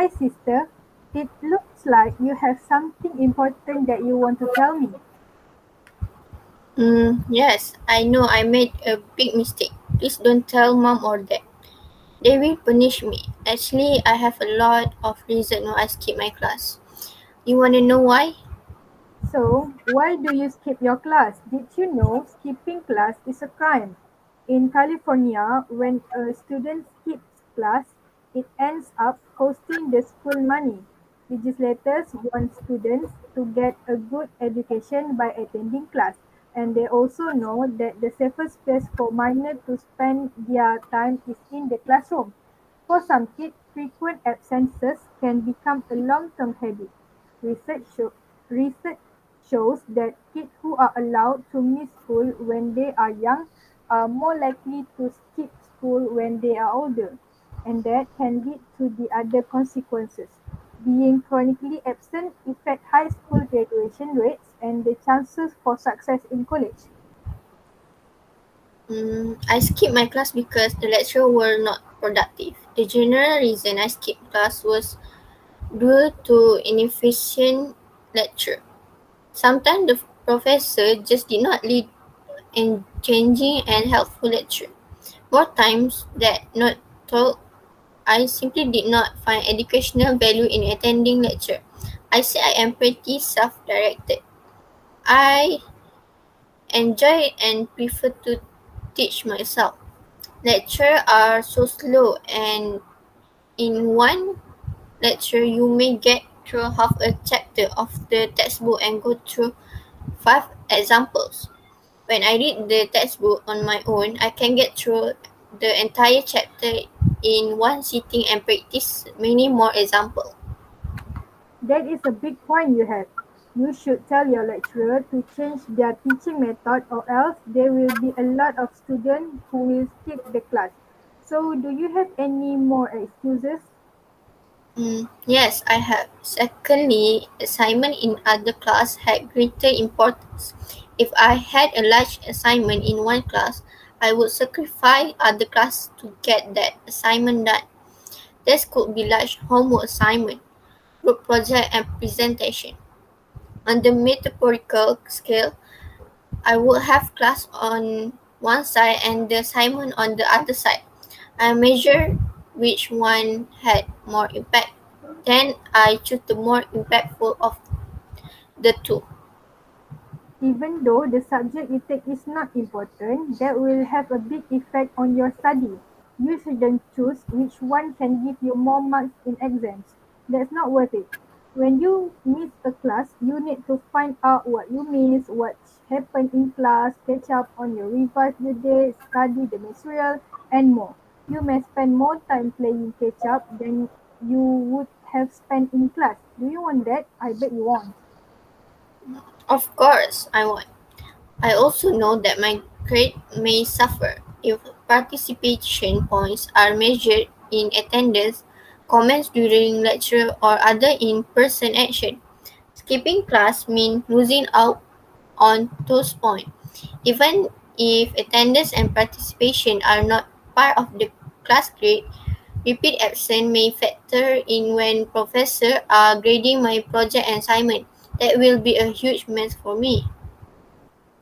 Hi, sister. It looks like you have something important that you want to tell me. Yes, I know I made a big mistake. Please don't tell mom or dad. They will punish me. Actually, I have a lot of reason why I skip my class. You want to know why? So, why do you skip your class? Did you know skipping class is a crime? In California, when a student skips class, it ends up costing the school money. Legislators want students to get a good education by attending class, and they also know that the safest place for minors to spend their time is in the classroom. For some kids, frequent absences can become a long-term habit. Research, show, research shows that kids who are allowed to miss school when they are young are more likely to skip school when they are older, and that can lead to the other consequences. Being chronically absent affect high school graduation rates and the chances for success in college. I skipped my class because the lecture were not productive. The general reason I skipped class was due to inefficient lecture. Sometimes the professor just did not lead engaging and helpful lecture. More times that not told, I simply did not find educational value in attending lecture. I say I am pretty self-directed. I enjoy and prefer to teach myself. Lectures are so slow, and in one lecture you may get through half a chapter of the textbook and go through five examples. When I read the textbook on my own, I can get through the entire chapter in one sitting and practice many more examples. That is a big point you have. You should tell your lecturer to change their teaching method or else there will be a lot of students who will skip the class. So do you have any more excuses? Yes, I have. Secondly, assignment in other class had greater importance. If I had a large assignment in one class, I would sacrifice other class to get that assignment done. This could be large homework assignment, group project and presentation. On the metaphorical scale, I would have class on one side and the assignment on the other side. I measured which one had more impact. Then I choose the more impactful of the two. Even though the subject you take is not important, that will have a big effect on your study. You shouldn't choose which one can give you more marks in exams. That's not worth it. When you miss a class, you need to find out what you missed, what happened in class, catch up on your revise the dates, study the material, and more. You may spend more time playing catch up than you would have spent in class. Do you want that? I bet you won't. Of course, I want. I also know that my grade may suffer if participation points are measured in attendance, comments during lecture, or other in-person action. Skipping class means losing out on those points. Even if attendance and participation are not part of the class grade, repeat absence may factor in when professors are grading my project and assignment. That will be a huge mess for me.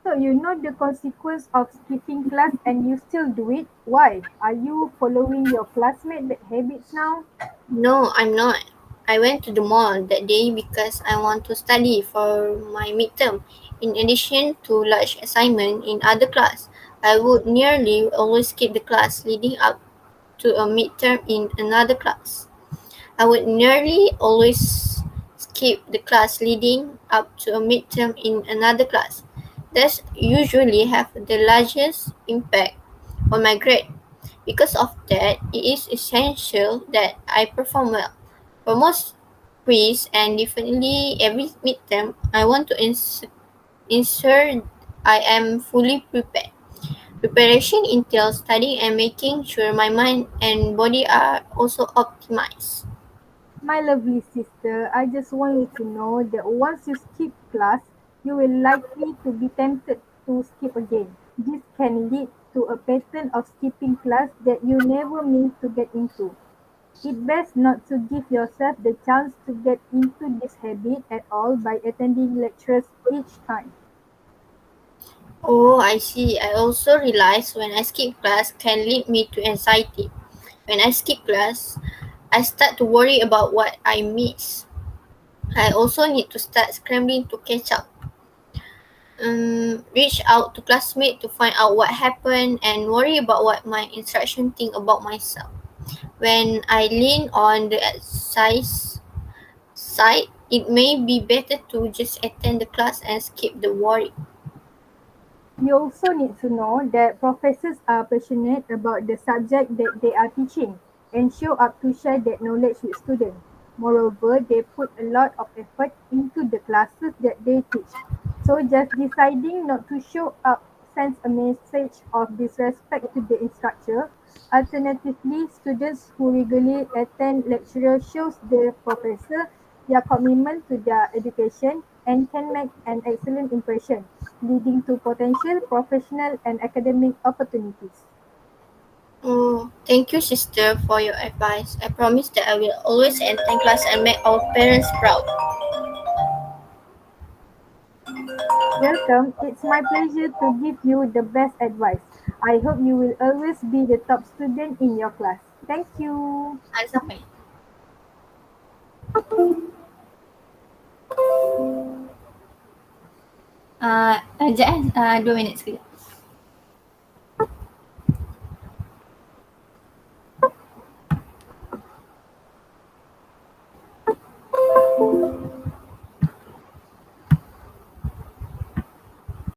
So you know the consequence of skipping class and you still do it? Why? Are you following your classmate habits now? No, I'm not. I went to the mall that day because I want to study for my midterm. In addition to large assignment in other class, I would nearly always skip the class leading up to a midterm in another class. I would nearly always skip the class leading up to a midterm in another class. That usually have the largest impact on my grade. Because of that, it is essential that I perform well. For most quiz and definitely every midterm, I want to ensure I am fully prepared. Preparation entails studying and making sure my mind and body are also optimized. My lovely sister, I just want you to know that once you skip class, you will likely to be tempted to skip again. This can lead to a pattern of skipping class that you never mean to get into. It's best not to give yourself the chance to get into this habit at all by attending lectures each time. Oh, I see. I also realize when I skip class can lead me to anxiety. When I skip class, I start to worry about what I miss. I also need to start scrambling to catch up. Reach out to classmates to find out what happened and worry about what my instruction think about myself. When I lean on the exercise side, it may be better to just attend the class and skip the worry. You also need to know that professors are passionate about the subject that they are teaching and show up to share that knowledge with students. Moreover, they put a lot of effort into the classes that they teach. So just deciding not to show up sends a message of disrespect to the instructor. Alternatively, students who regularly attend lecture shows the professor their commitment to their education and can make an excellent impression, leading to potential professional and academic opportunities. Oh, thank you, sister, for your advice. I promise that I will always attend class and make our parents proud. Welcome, it's my pleasure to give you the best advice. I hope you will always be the top student in your class. Thank you. Ada siapa ni? Sekejap 2 minit sekejap.